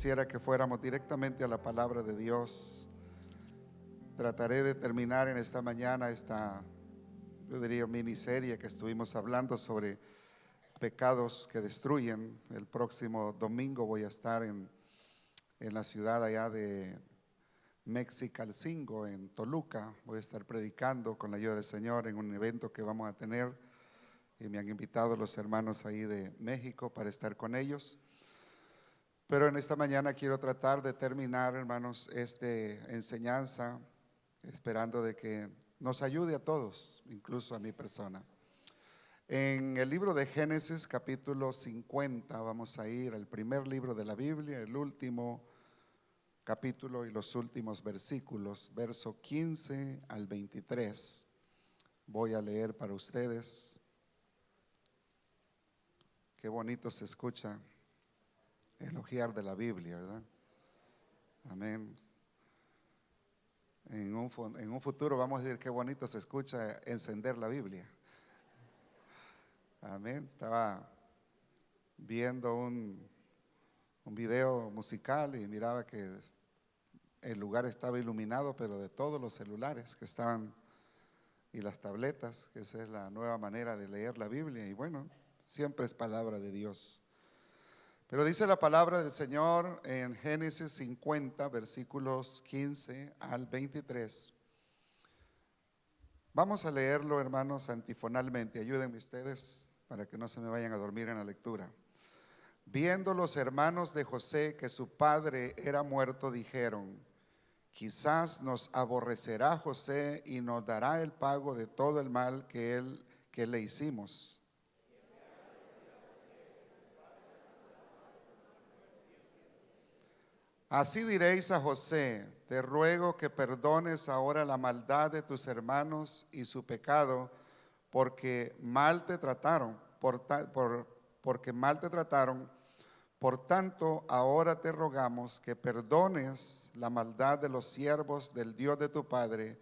quisiera que fuéramos directamente a la palabra de Dios. Trataré de terminar en esta mañana yo diría, miniserie que estuvimos hablando sobre pecados que destruyen. El próximo domingo voy a estar en la ciudad allá de Mexicalcingo, en Toluca. Voy a estar predicando con la ayuda del Señor en un evento que vamos a tener, y me han invitado los hermanos ahí de México para estar con ellos. Pero en esta mañana quiero tratar de terminar, hermanos, esta enseñanza, esperando de que nos ayude a todos, incluso a mi persona. En el libro de Génesis, capítulo 50, vamos a ir al primer libro de la Biblia, el último capítulo y los últimos versículos, verso 15 al 23. Voy a leer para ustedes. Qué bonito se escucha elogiar de la Biblia, ¿verdad? Amén. En un futuro vamos a decir qué bonito se escucha encender la Biblia. Amén. Estaba viendo un video musical y miraba que el lugar estaba iluminado, pero de todos los celulares que estaban y las tabletas, que esa es la nueva manera de leer la Biblia. Y bueno, siempre es palabra de Dios. Pero dice la palabra del Señor en Génesis 50, versículos 15 al 23. Vamos a leerlo, hermanos, antifonalmente. Ayúdenme ustedes para que no se me vayan a dormir en la lectura. Viendo los hermanos de José que su padre era muerto, dijeron: quizás nos aborrecerá José y nos dará el pago de todo el mal que le hicimos. Así diréis a José: te ruego que perdones ahora la maldad de tus hermanos y su pecado, porque mal te trataron, porque mal te trataron. Por tanto, ahora te rogamos que perdones la maldad de los siervos del Dios de tu padre.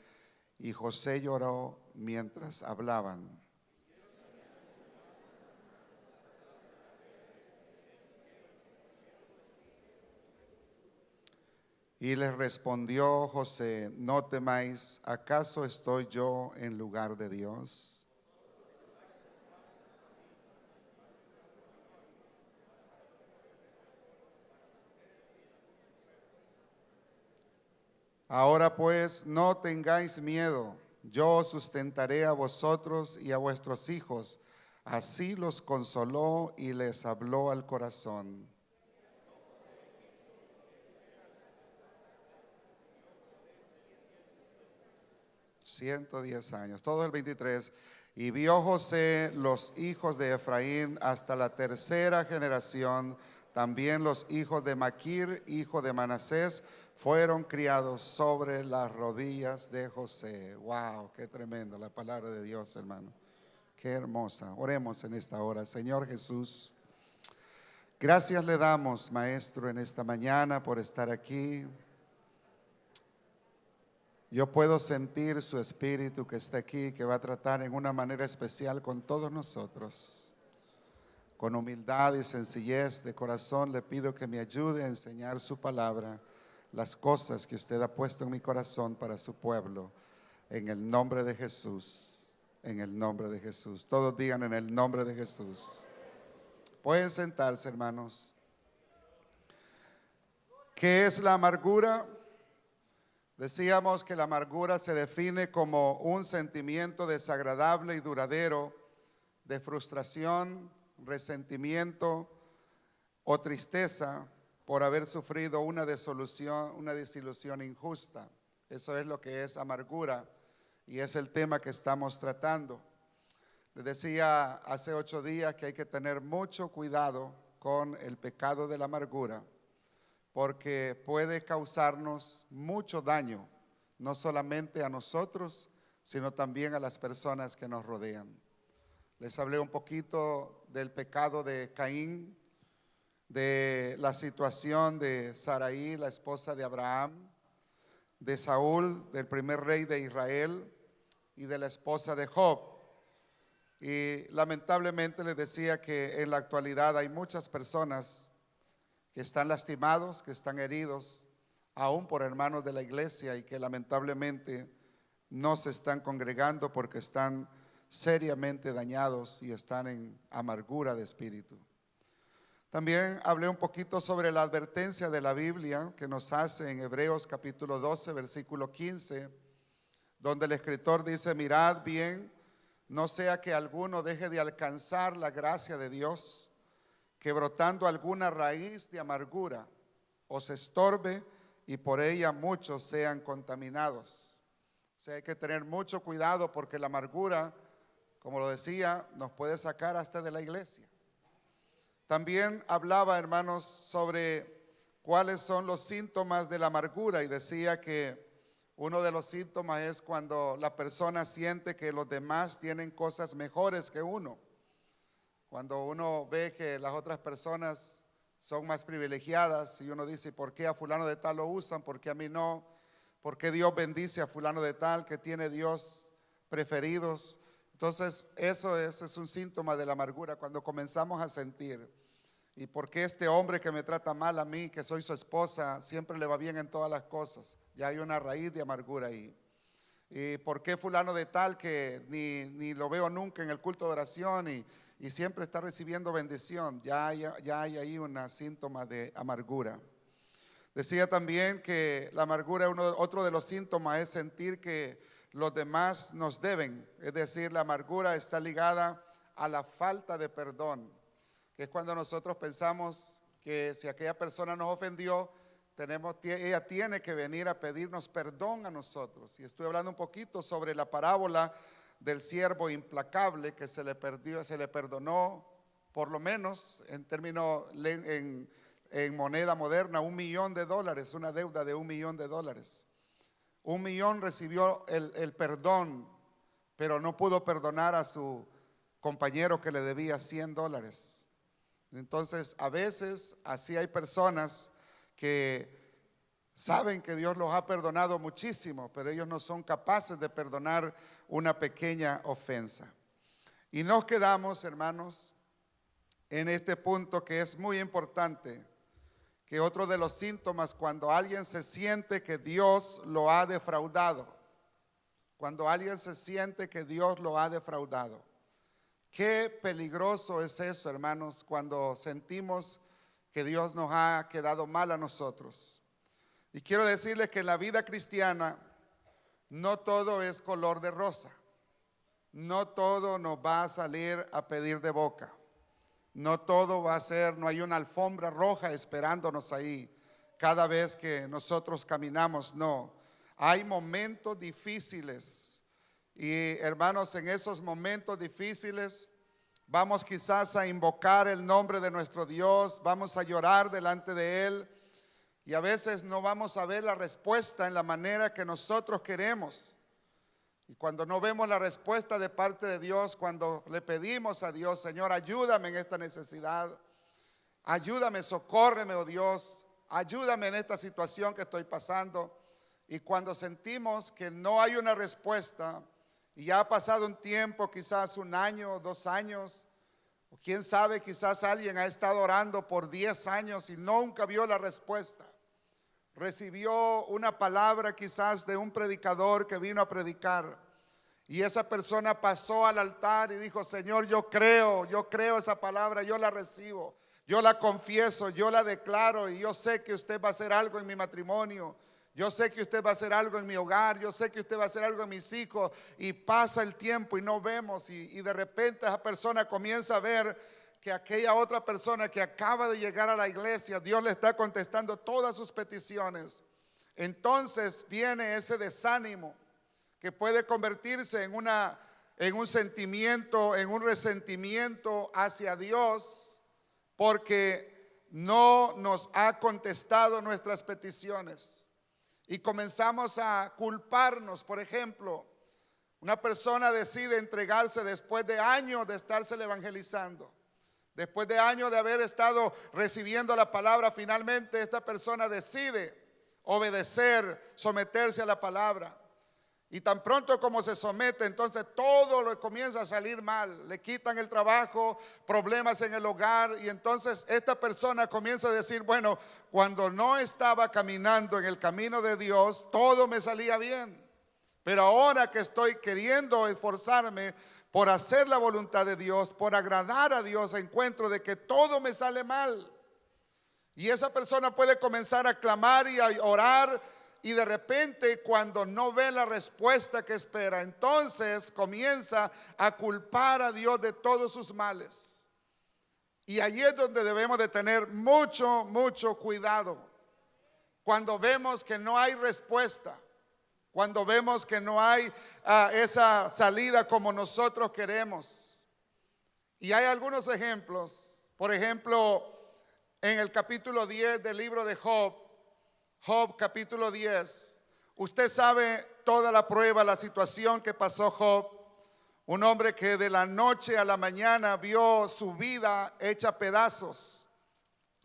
Y José lloró mientras hablaban. Y les respondió José: no temáis, ¿acaso estoy yo en lugar de Dios? Ahora pues no tengáis miedo, yo os sustentaré a vosotros y a vuestros hijos. Así los consoló y les habló al corazón. $110, todo el 23. Y vio José los hijos de Efraín hasta la tercera generación. También los hijos de Maquir, hijo de Manasés, fueron criados sobre las rodillas de José. Wow, qué tremendo la palabra de Dios, hermano. Qué hermosa. Oremos en esta hora. Señor Jesús, gracias le damos, Maestro, en esta mañana por estar aquí. Yo puedo sentir su espíritu que está aquí, que va a tratar en una manera especial con todos nosotros. Con humildad y sencillez de corazón le pido que me ayude a enseñar su palabra, las cosas que usted ha puesto en mi corazón para su pueblo. En el nombre de Jesús, en el nombre de Jesús. Todos digan: en el nombre de Jesús. Pueden sentarse, hermanos. ¿Qué es la amargura? Decíamos que la amargura se define como un sentimiento desagradable y duradero de frustración, resentimiento o tristeza por haber sufrido una desilusión injusta. Eso es lo que es amargura y es el tema que estamos tratando. Les decía hace 8 días que hay que tener mucho cuidado con el pecado de la amargura, porque puede causarnos mucho daño, no solamente a nosotros, sino también a las personas que nos rodean. Les hablé un poquito del pecado de Caín, de la situación de Sarai, la esposa de Abraham, de Saúl, del primer rey de Israel, y de la esposa de Job. Y lamentablemente les decía que en la actualidad hay muchas personas que están lastimados, que están heridos, aún por hermanos de la iglesia y que lamentablemente no se están congregando porque están seriamente dañados y están en amargura de espíritu. También hablé un poquito sobre la advertencia de la Biblia que nos hace en Hebreos capítulo 12, versículo 15, donde el escritor dice: mirad bien, no sea que alguno deje de alcanzar la gracia de Dios, que brotando alguna raíz de amargura os estorbe y por ella muchos sean contaminados. O sea, hay que tener mucho cuidado porque la amargura, como lo decía, nos puede sacar hasta de la iglesia. También hablaba, hermanos, sobre cuáles son los síntomas de la amargura y decía que uno de los síntomas es cuando la persona siente que los demás tienen cosas mejores que uno. Cuando uno ve que las otras personas son más privilegiadas y uno dice: ¿por qué a fulano de tal lo usan? ¿Por qué a mí no? ¿Por qué Dios bendice a fulano de tal que tiene Dios preferidos? Entonces ese es un síntoma de la amargura, cuando comenzamos a sentir: ¿y por qué este hombre que me trata mal a mí, que soy su esposa, siempre le va bien en todas las cosas? Ya hay una raíz de amargura ahí. ¿Y por qué fulano de tal que ni lo veo nunca en el culto de oración y siempre está recibiendo bendición? Ya hay ahí un síntoma de amargura. Decía también que la amargura, otro de los síntomas es sentir que los demás nos deben. Es decir, la amargura está ligada a la falta de perdón, que es cuando nosotros pensamos que si aquella persona nos ofendió, ella tiene que venir a pedirnos perdón a nosotros. Y estoy hablando un poquito sobre la parábola del siervo implacable, que se le perdonó, por lo menos en términos en moneda moderna, $1.000.000, una deuda de $1.000.000. 1.000.000 recibió el perdón, pero no pudo perdonar a su compañero que le debía $100. Entonces, a veces así hay personas que saben que Dios los ha perdonado muchísimo, pero ellos no son capaces de perdonar una pequeña ofensa. Y nos quedamos, hermanos, en este punto que es muy importante, que otro de los síntomas, cuando alguien se siente que Dios lo ha defraudado, cuando alguien se siente que Dios lo ha defraudado. Qué peligroso es eso, hermanos, cuando sentimos que Dios nos ha quedado mal a nosotros. Y quiero decirles que en la vida cristiana no todo es color de rosa. No todo nos va a salir a pedir de boca. No todo va a ser, no hay una alfombra roja esperándonos ahí cada vez que nosotros caminamos, no. Hay momentos difíciles y, hermanos, en esos momentos difíciles vamos quizás a invocar el nombre de nuestro Dios, vamos a llorar delante de Él y a veces no vamos a ver la respuesta en la manera que nosotros queremos. Y cuando no vemos la respuesta de parte de Dios, cuando le pedimos a Dios: Señor, ayúdame en esta necesidad, ayúdame, socórreme, oh Dios, ayúdame en esta situación que estoy pasando. Y cuando sentimos que no hay una respuesta y ya ha pasado un tiempo, quizás 1 año, 2 años, o quién sabe, quizás alguien ha estado orando por 10 años y nunca vio la respuesta. Recibió una palabra quizás de un predicador que vino a predicar y esa persona pasó al altar y dijo: Señor, yo creo esa palabra, yo la recibo, yo la confieso, yo la declaro y yo sé que usted va a hacer algo en mi matrimonio, yo sé que usted va a hacer algo en mi hogar, yo sé que usted va a hacer algo en mis hijos. Y pasa el tiempo y no vemos y de repente esa persona comienza a ver que aquella otra persona que acaba de llegar a la iglesia, Dios le está contestando todas sus peticiones. Entonces viene ese desánimo que puede convertirse en un sentimiento, en un resentimiento hacia Dios, porque no nos ha contestado nuestras peticiones. Y comenzamos a culparnos. Por ejemplo, una persona decide entregarse después de años de estársele evangelizando. Después de años de haber estado recibiendo la palabra, finalmente esta persona decide obedecer, someterse a la palabra. Y tan pronto como se somete, entonces todo le comienza a salir mal. Le quitan el trabajo, problemas en el hogar. Y entonces esta persona comienza a decir, bueno, cuando no estaba caminando en el camino de Dios, todo me salía bien. Pero ahora que estoy queriendo esforzarme por hacer la voluntad de Dios, por agradar a Dios, encuentro de que todo me sale mal. Y esa persona puede comenzar a clamar y a orar, y de repente cuando no ve la respuesta que espera, entonces comienza a culpar a Dios de todos sus males. Y allí es donde debemos de tener mucho, mucho cuidado. Cuando vemos que no hay respuesta, cuando vemos que no hay esa salida como nosotros queremos. Y hay algunos ejemplos. Por ejemplo, en el capítulo 10 del libro de Job, Job capítulo 10, usted sabe toda la prueba, la situación que pasó Job. Un hombre que de la noche a la mañana vio su vida hecha pedazos.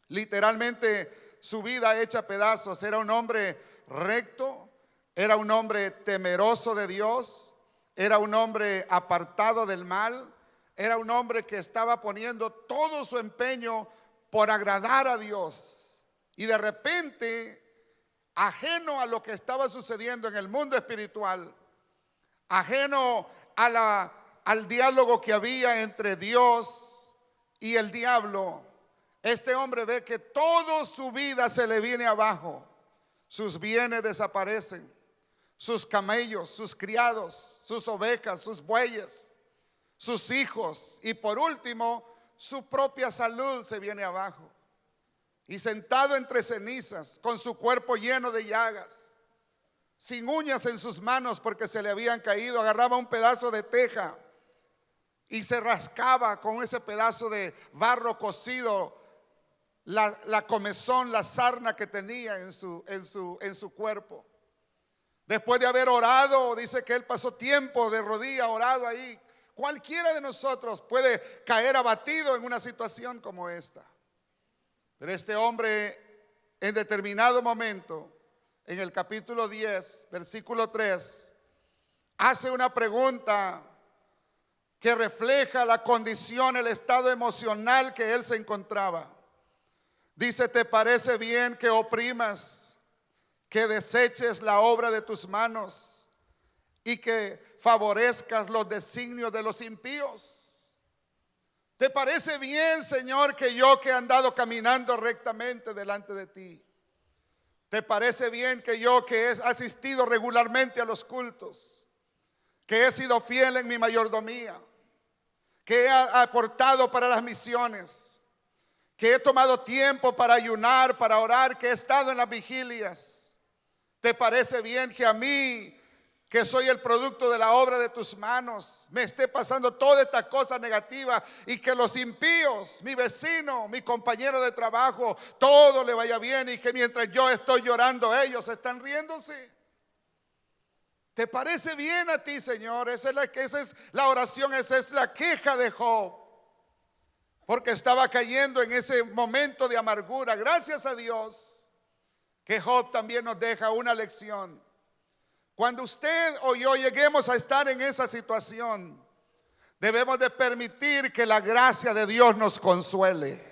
Literalmente su vida hecha pedazos. Era un hombre recto, era un hombre temeroso de Dios, era un hombre apartado del mal, era un hombre que estaba poniendo todo su empeño por agradar a Dios. Y de repente, ajeno a lo que estaba sucediendo en el mundo espiritual, ajeno al diálogo que había entre Dios y el diablo, este hombre ve que toda su vida se le viene abajo. Sus bienes desaparecen, sus camellos, sus criados, sus ovejas, sus bueyes, sus hijos, y por último, su propia salud se viene abajo. Y sentado entre cenizas, con su cuerpo lleno de llagas, sin uñas en sus manos porque se le habían caído, agarraba un pedazo de teja y se rascaba con ese pedazo de barro cocido la comezón, la sarna que tenía en su cuerpo. Después de haber orado, dice que él pasó tiempo de rodillas orado ahí. Cualquiera de nosotros puede caer abatido en una situación como esta. Pero este hombre, en determinado momento, en el capítulo 10, versículo 3, hace una pregunta que refleja la condición, el estado emocional que él se encontraba. Dice: ¿te parece bien que oprimas, que deseches la obra de tus manos y que favorezcas los designios de los impíos? ¿Te parece bien, Señor, que yo que he andado caminando rectamente delante de ti? ¿Te parece bien que yo que he asistido regularmente a los cultos, que he sido fiel en mi mayordomía, que he aportado para las misiones, que he tomado tiempo para ayunar, para orar, que he estado en las vigilias? ¿Te parece bien que a mí, que soy el producto de la obra de tus manos, me esté pasando toda esta cosa negativa, y que los impíos, mi vecino, mi compañero de trabajo, todo le vaya bien, y que mientras yo estoy llorando ellos están riéndose? ¿Te parece bien a ti, Señor? Esa es la oración, esa es la queja de Job, porque estaba cayendo en ese momento de amargura. Gracias a Dios que Job también nos deja una lección. Cuando usted o yo lleguemos a estar en esa situación, debemos de permitir que la gracia de Dios nos consuele.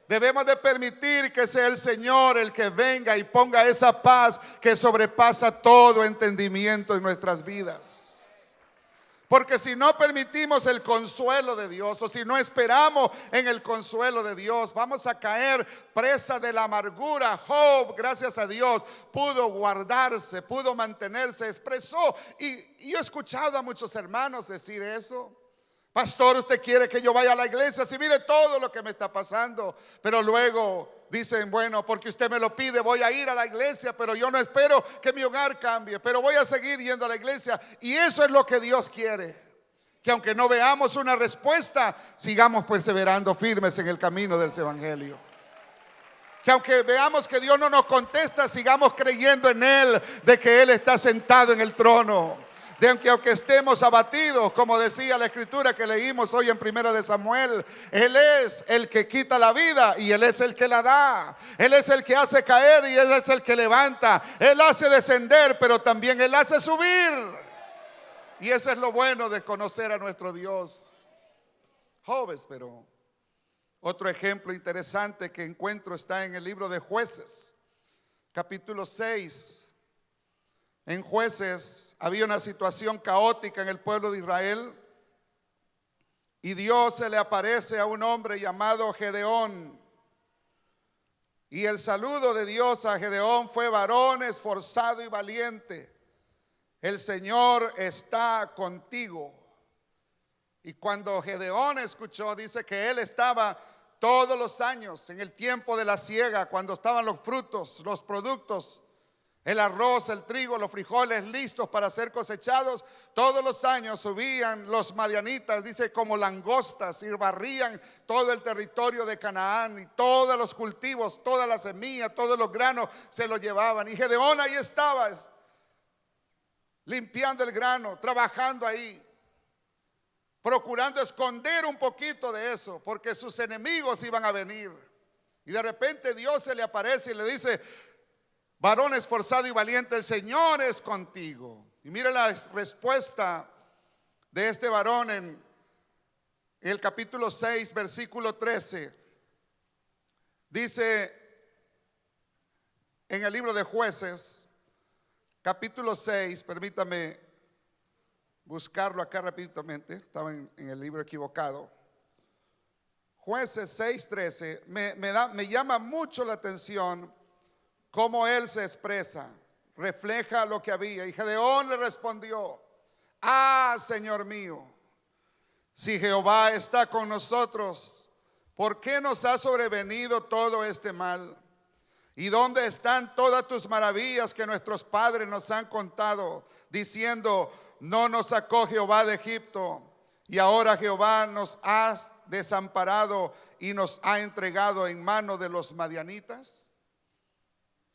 Debemos de permitir que sea el Señor el que venga y ponga esa paz que sobrepasa todo entendimiento en nuestras vidas. Porque si no permitimos el consuelo de Dios, o si no esperamos en el consuelo de Dios, vamos a caer presa de la amargura. Job, gracias a Dios, pudo guardarse, pudo mantenerse, expresó. Y yo he escuchado a muchos hermanos decir eso: pastor, usted quiere que yo vaya a la iglesia, si mire todo lo que me está pasando. Pero luego dicen: bueno, porque usted me lo pide, voy a ir a la iglesia, pero yo no espero que mi hogar cambie, pero voy a seguir yendo a la iglesia. Y eso es lo que Dios quiere, que aunque no veamos una respuesta, sigamos perseverando firmes en el camino del evangelio. Que aunque veamos que Dios no nos contesta, sigamos creyendo en Él, de que Él está sentado en el trono, de que aunque estemos abatidos, como decía la escritura que leímos hoy en 1 de Samuel, Él es el que quita la vida y Él es el que la da. Él es el que hace caer y Él es el que levanta. Él hace descender, pero también Él hace subir. Y eso es lo bueno de conocer a nuestro Dios. Jóvenes, pero otro ejemplo interesante que encuentro está en el libro de Jueces, capítulo 6. En Jueces había una situación caótica en el pueblo de Israel y Dios se le aparece a un hombre llamado Gedeón. Y el saludo de Dios a Gedeón fue: varón esforzado y valiente, el Señor está contigo. Y cuando Gedeón escuchó, dice que él estaba todos los años en el tiempo de la siega, cuando estaban los frutos, los productos, el arroz, el trigo, los frijoles listos para ser cosechados, todos los años subían los madianitas, dice, como langostas, y barrían todo el territorio de Canaán, y todos los cultivos, toda la semilla, todos los granos se los llevaban. Y Gedeón ahí estaba, limpiando el grano, trabajando ahí, procurando esconder un poquito de eso, porque sus enemigos iban a venir. Y de repente Dios se le aparece y le dice: varón esforzado y valiente, el Señor es contigo. Y mira la respuesta de este varón en el capítulo 6, versículo 13. Dice en el libro de Jueces, capítulo 6, permítame buscarlo acá rápidamente, estaba en el libro equivocado. Jueces 6, 13, me llama mucho la atención cómo él se expresa, refleja lo que había. Y Gedeón le respondió: ah, Señor mío, si Jehová está con nosotros, ¿por qué nos ha sobrevenido todo este mal? ¿Y dónde están todas tus maravillas que nuestros padres nos han contado, diciendo: no nos sacó Jehová de Egipto, y ahora Jehová nos ha desamparado y nos ha entregado en mano de los madianitas?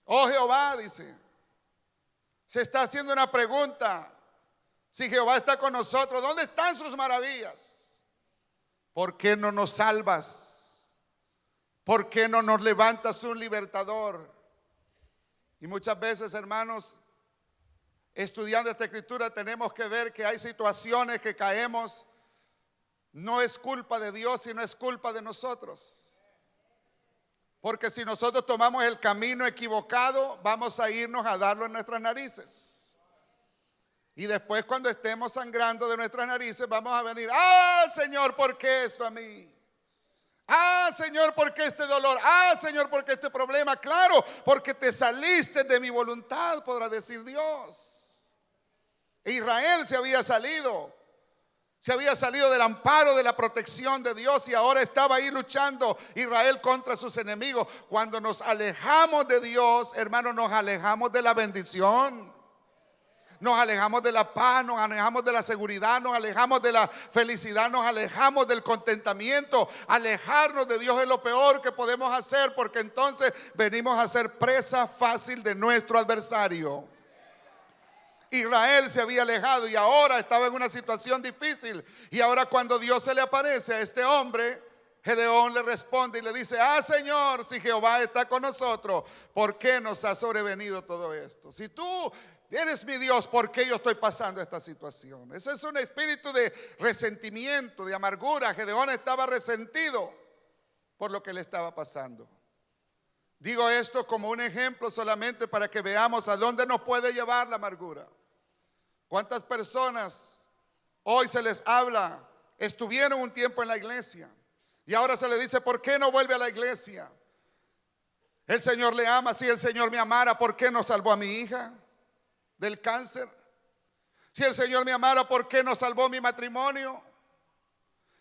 Oh Jehová, dice, se está haciendo una pregunta. Si Jehová está con nosotros, ¿dónde están sus maravillas? ¿Por qué no nos salvas? ¿Por qué no nos levantas un libertador? Y muchas veces, hermanos, estudiando esta escritura, tenemos que ver que hay situaciones que caemos. No es culpa de Dios, sino es culpa de nosotros. Porque si nosotros tomamos el camino equivocado, vamos a irnos a darlo en nuestras narices. Y después, cuando estemos sangrando de nuestras narices, vamos a venir: ah, Señor, ¿por qué esto a mí? Ah, Señor, ¿por qué este dolor? Ah, Señor, ¿por qué este problema? Claro, porque te saliste de mi voluntad, podrá decir Dios. Israel se había salido del amparo, de la protección de Dios, y ahora estaba ahí luchando Israel contra sus enemigos. Cuando nos alejamos de Dios, hermanos, nos alejamos de la bendición, nos alejamos de la paz, nos alejamos de la seguridad, nos alejamos de la felicidad, nos alejamos del contentamiento. Alejarnos de Dios es lo peor que podemos hacer, porque entonces venimos a ser presa fácil de nuestro adversario. Israel se había alejado y ahora estaba en una situación difícil. Y ahora, cuando Dios se le aparece a este hombre, Gedeón le responde y le dice: ah, Señor, si Jehová está con nosotros, ¿por qué nos ha sobrevenido todo esto? Si tú eres mi Dios, ¿por qué yo estoy pasando esta situación? Ese es un espíritu de resentimiento, de amargura. Gedeón estaba resentido por lo que le estaba pasando. Digo esto como un ejemplo solamente para que veamos a dónde nos puede llevar la amargura. ¿Cuántas personas hoy se les habla, estuvieron un tiempo en la iglesia y ahora se les dice: ¿por qué no vuelve a la iglesia? El Señor le ama. Si el Señor me amara, ¿por qué no salvó a mi hija del cáncer? Si el Señor me amara, ¿por qué no salvó mi matrimonio?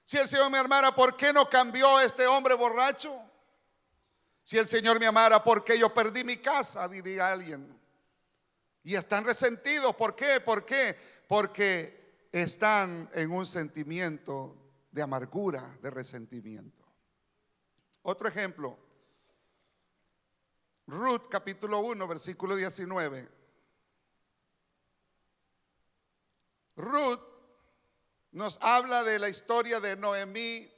Si el Señor me amara, ¿por qué no cambió a este hombre borracho? Si el Señor me amara, ¿por qué yo perdí mi casa?, diría alguien. Y están resentidos. ¿Por qué? ¿Por qué? Porque están en un sentimiento de amargura, de resentimiento. Otro ejemplo, Ruth capítulo 1, versículo 19. Ruth nos habla de la historia de Noemí,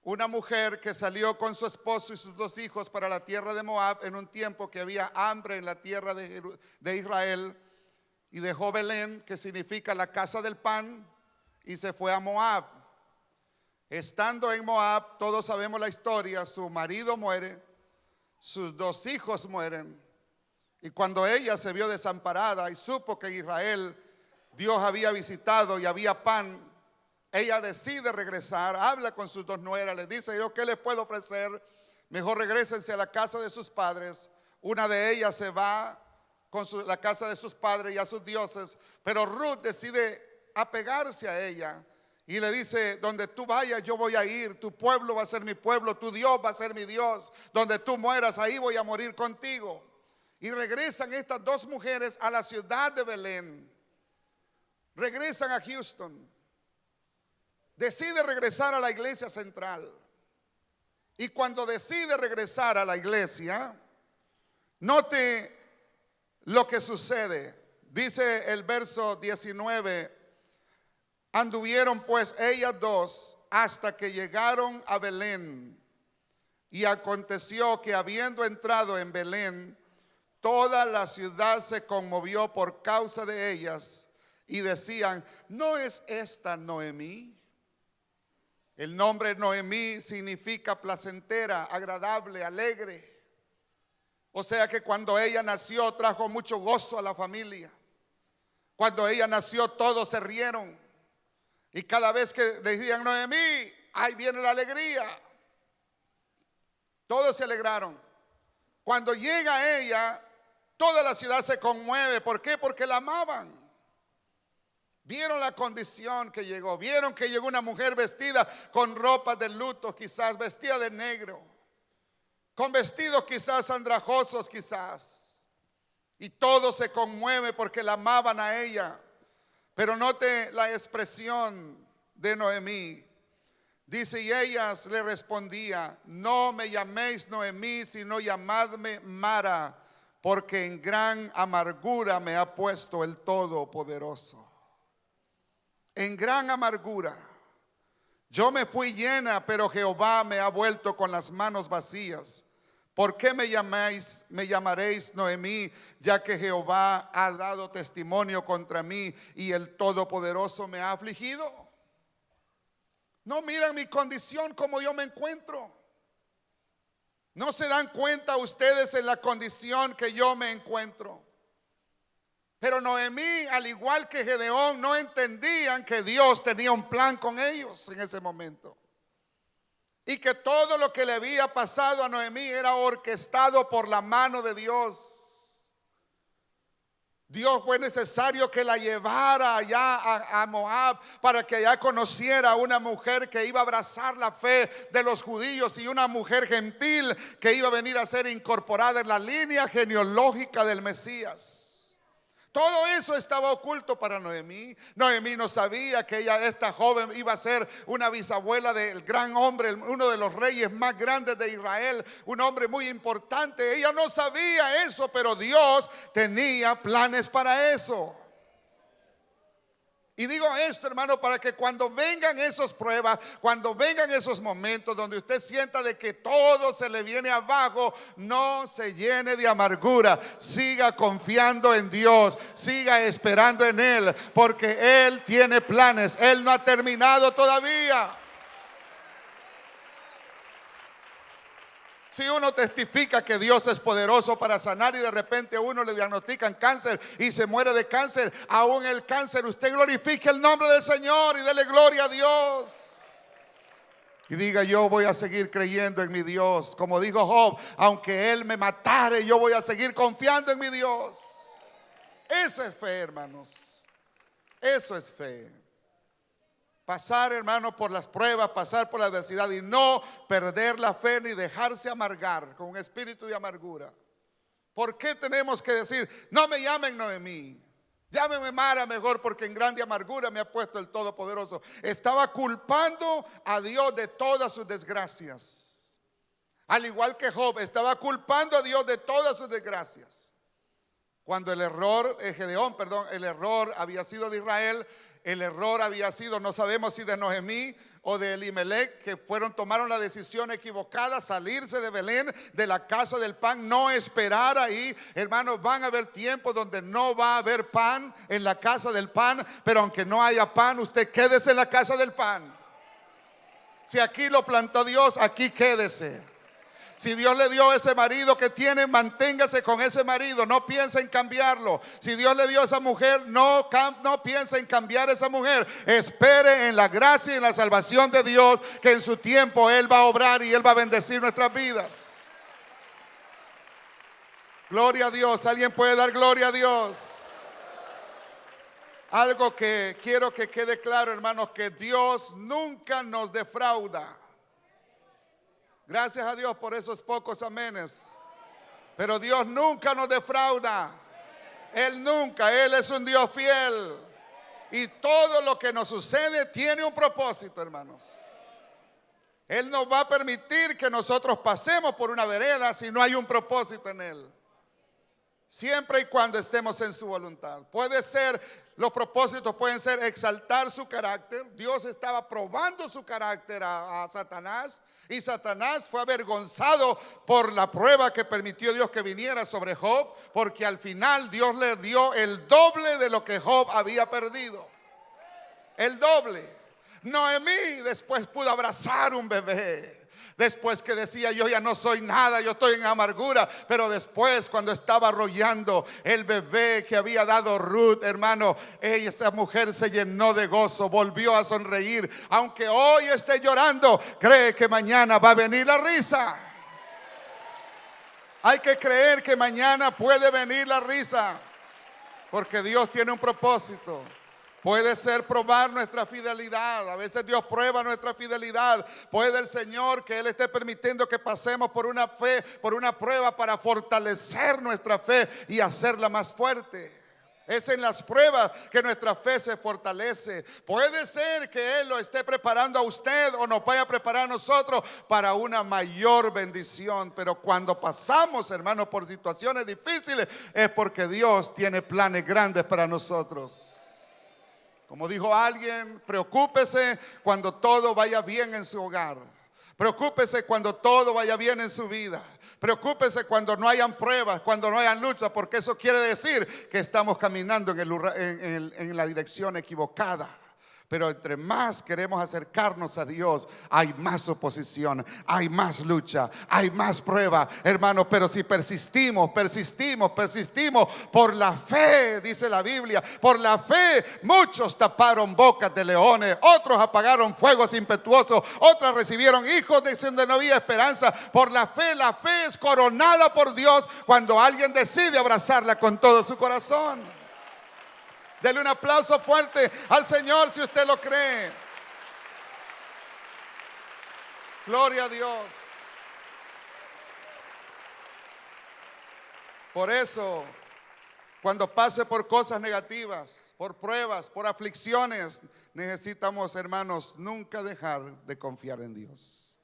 una mujer que salió con su esposo y sus 2 hijos para la tierra de Moab en un tiempo que había hambre en la tierra de Israel, y dejó Belén, que significa la casa del pan, y se fue a Moab. Estando en Moab, todos sabemos la historia, su marido muere, sus 2 hijos mueren, y cuando ella se vio desamparada y supo que Israel Dios había visitado y había pan, ella decide regresar, habla con sus 2 nueras, les dice: yo, ¿qué les puedo ofrecer? Mejor regrésense a la casa de sus padres. Una de ellas se va con la casa de sus padres y a sus dioses, pero Ruth decide apegarse a ella y le dice: donde tú vayas yo voy a ir, tu pueblo va a ser mi pueblo, tu Dios va a ser mi Dios, donde tú mueras ahí voy a morir contigo. Y regresan estas 2 mujeres a la ciudad de Belén, regresan a Houston. Decide regresar a la iglesia central. Y cuando decide regresar a la iglesia, note lo que sucede. Dice el verso 19: anduvieron pues ellas 2 hasta que llegaron a Belén. Y aconteció que habiendo entrado en Belén, toda la ciudad se conmovió por causa de ellas. Y decían: ¿no es esta Noemí? El nombre Noemí significa placentera, agradable, alegre. O sea que cuando ella nació trajo mucho gozo a la familia. Cuando ella nació todos se rieron. Y cada vez que decían Noemí, ahí viene la alegría. Todos se alegraron. Cuando llega ella, toda la ciudad se conmueve. ¿Por qué? Porque la amaban. Vieron la condición que llegó. Vieron que llegó una mujer vestida con ropas de luto, quizás vestida de negro, con vestidos quizás andrajosos quizás. Y todo se conmueve porque la amaban a ella. Pero note la expresión de Noemí. Dice: y ellas le respondía: no me llaméis Noemí, sino llamadme Mara, porque en gran amargura me ha puesto el Todopoderoso. En gran amargura. Yo me fui llena, pero Jehová me ha vuelto con las manos vacías. ¿Por qué me llamaréis Noemí, ya que Jehová ha dado testimonio contra mí y el Todopoderoso me ha afligido? No miran mi condición, como yo me encuentro. No se dan cuenta ustedes en la condición que yo me encuentro. Pero Noemí, al igual que Gedeón, no entendían que Dios tenía un plan con ellos en ese momento. Y que todo lo que le había pasado a Noemí era orquestado por la mano de Dios. Dios fue necesario que la llevara allá a Moab para que allá conociera a una mujer que iba a abrazar la fe de los judíos y una mujer gentil que iba a venir a ser incorporada en la línea genealógica del Mesías. Todo eso estaba oculto para Noemí. Noemí no sabía que esta joven iba a ser una bisabuela del gran hombre, uno de los reyes más grandes de Israel, un hombre muy importante. Ella no sabía eso, pero Dios tenía planes para eso. Y digo esto, hermano, para que cuando vengan esas pruebas, cuando vengan esos momentos donde usted sienta de que todo se le viene abajo, no se llene de amargura. Siga confiando en Dios, siga esperando en Él, porque Él tiene planes. Él no ha terminado todavía. Si uno testifica que Dios es poderoso para sanar y de repente a uno le diagnostican cáncer y se muere de cáncer, aún el cáncer, usted glorifique el nombre del Señor y dele gloria a Dios. Y diga: yo voy a seguir creyendo en mi Dios. Como dijo Job: aunque Él me matare, yo voy a seguir confiando en mi Dios. Esa es fe, hermanos. Eso es fe. Pasar, hermano, por las pruebas, pasar por la adversidad y no perder la fe ni dejarse amargar con un espíritu de amargura. ¿Por qué tenemos que decir: no me llamen Noemí, llámeme Mara mejor, porque en grande amargura me ha puesto el Todopoderoso? Estaba culpando a Dios de todas sus desgracias. Al igual que Job, estaba culpando a Dios de todas sus desgracias. Cuando el error, Gedeón, perdón, el error había sido de Israel, el error había sido, no sabemos si de Noemí o de Elimelech, que tomaron la decisión equivocada, salirse de Belén, de la casa del pan, no esperar ahí. Hermanos, van a haber tiempos donde no va a haber pan en la casa del pan, pero aunque no haya pan, usted quédese en la casa del pan. Si aquí lo plantó Dios, aquí quédese. Si Dios le dio ese marido que tiene, manténgase con ese marido, no piense en cambiarlo. Si Dios le dio esa mujer, no piense en cambiar esa mujer. Espere en la gracia y en la salvación de Dios, que en su tiempo Él va a obrar y Él va a bendecir nuestras vidas. Gloria a Dios. ¿Alguien puede dar gloria a Dios? Algo que quiero que quede claro, hermanos, que Dios nunca nos defrauda. Gracias a Dios por esos pocos amenes. Pero Dios nunca nos defrauda. Él nunca, Él es un Dios fiel. Y todo lo que nos sucede tiene un propósito, hermanos. Él no va a permitir que nosotros pasemos por una vereda si no hay un propósito en Él. Siempre y cuando estemos en su voluntad. Puede ser, los propósitos pueden ser exaltar su carácter. Dios estaba probando su carácter a Satanás. Y Satanás fue avergonzado por la prueba que permitió Dios que viniera sobre Job, porque al final Dios le dio el doble de lo que Job había perdido. El doble. Noemí después pudo abrazar un bebé. Después que decía, yo ya no soy nada, yo estoy en amargura. Pero después, cuando estaba arrollando el bebé que había dado Ruth, hermano, esa mujer se llenó de gozo, volvió a sonreír. Aunque hoy esté llorando, cree que mañana va a venir la risa. Hay que creer que mañana puede venir la risa, porque Dios tiene un propósito. Puede ser probar nuestra fidelidad. A veces Dios prueba nuestra fidelidad. Puede el Señor que Él esté permitiendo que pasemos por una fe, por una prueba, para fortalecer nuestra fe y hacerla más fuerte. Es en las pruebas que nuestra fe se fortalece. Puede ser que Él lo esté preparando a usted o nos vaya a preparar a nosotros para una mayor bendición. Pero cuando pasamos, hermanos, por situaciones difíciles, es porque Dios tiene planes grandes para nosotros. Como dijo alguien, preocúpese cuando todo vaya bien en su hogar. Preocúpese cuando todo vaya bien en su vida. Preocúpese cuando no hayan pruebas, cuando no hayan luchas, porque eso quiere decir que estamos caminando en la dirección equivocada. Pero entre más queremos acercarnos a Dios, hay más oposición, hay más lucha, hay más prueba, hermano. Pero si persistimos por la fe, dice la Biblia, por la fe muchos taparon bocas de leones, otros apagaron fuegos impetuosos, otros recibieron hijos de donde no había esperanza. Por la fe es coronada por Dios cuando alguien decide abrazarla con todo su corazón. Dele un aplauso fuerte al Señor si usted lo cree. Gloria a Dios. Por eso, cuando pase por cosas negativas, por pruebas, por aflicciones, necesitamos, hermanos, nunca dejar de confiar en Dios.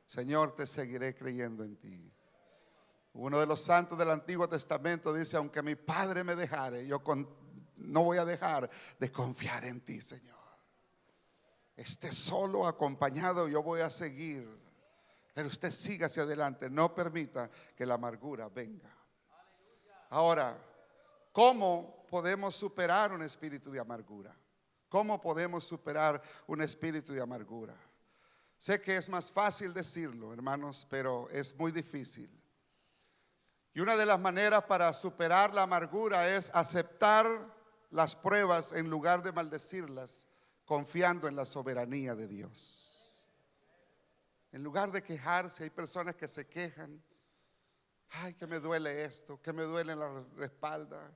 Señor, te seguiré creyendo en ti. Uno de los santos del Antiguo Testamento dice, aunque mi padre me dejare, no voy a dejar de confiar en ti, Señor. Esté solo, acompañado, yo voy a seguir. Pero usted siga hacia adelante. No permita que la amargura venga. Ahora, ¿cómo podemos superar un espíritu de amargura? ¿Cómo podemos superar un espíritu de amargura? Sé que es más fácil decirlo, hermanos, pero es muy difícil. Y una de las maneras para superar la amargura es aceptar las pruebas en lugar de maldecirlas, confiando en la soberanía de Dios. En lugar de quejarse, hay personas que se quejan. Ay, que me duele esto, que me duele la espalda.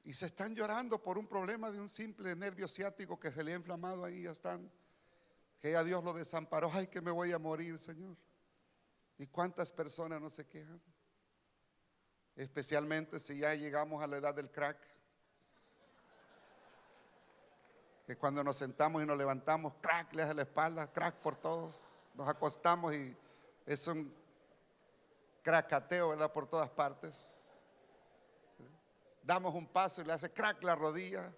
Y se están llorando por un problema de un simple nervio ciático que se le ha inflamado ahí. Ya están, que ya Dios lo desamparó. Ay, que me voy a morir, Señor. ¿Y cuántas personas no se quejan? Especialmente si ya llegamos a la edad del crack. Que cuando nos sentamos y nos levantamos, crack, le hace la espalda, crack por todos. Nos acostamos y es un cracateo, ¿verdad? Por todas partes. damos un paso y le hace crack la rodilla.